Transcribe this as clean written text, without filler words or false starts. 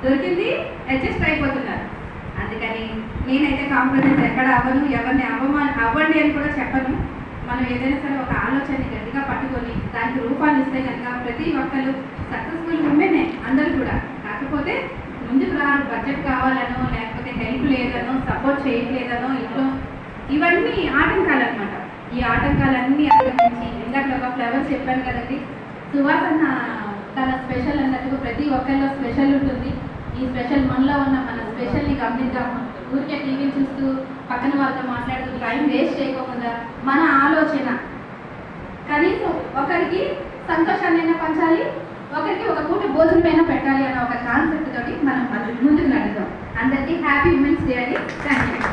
దొరికింది అడ్జస్ట్ అయిపోతున్నారు. అందుకని నేనైతే కాంప్రమైజ్ ఎక్కడ అవ్వను, ఎవరిని అవ్వండి అని కూడా చెప్పను. మనం ఏదైనా సరే ఒక ఆలోచనని గట్టిగా పట్టుకొని దానికి రూపాన్ని ఇస్తే కనుక ప్రతి ఒక్కరు సక్సెస్ఫుల్ ఉమెనే అందరూ కూడా. కాకపోతే ముందుకు రారు, బడ్జెట్ కావాలనో లేకపోతే హెల్ప్ లేదనో సపోర్ట్ చేయట్లేదనో ఇంట్లో ఇవన్నీ ఆటంకాలు అనమాట. ఈ ఆటంకాలన్నీ అధిగమించి ఇందాక ఒక ఫ్లవర్స్ చెప్పాను కదండి, సువాసన తన స్పెషల్ అన్నట్టుగా ప్రతి ఒక్కరిలో స్పెషల్ ఉంటుంది. ఈ స్పెషల్ మనలో ఉన్న మన స్పెషల్ని గమనిద్దాము. ఊరికే టీవీ చూస్తూ పక్కన వాళ్ళతో మాట్లాడుతూ టైం వేస్ట్ చేయకోకుండా మన ఆలోచన కనీసం ఒకరికి సంతోషాన్నైనా పంచాలి, ఒకరికి ఒక పూట భోజనమైనా పెట్టాలి అన్న ఒక కాన్సెప్ట్ తోటి మనం ముందుకు నడుద్దాం. అందరికీ హ్యాపీ ఉమెన్స్ డే అని థ్యాంక్ యూ.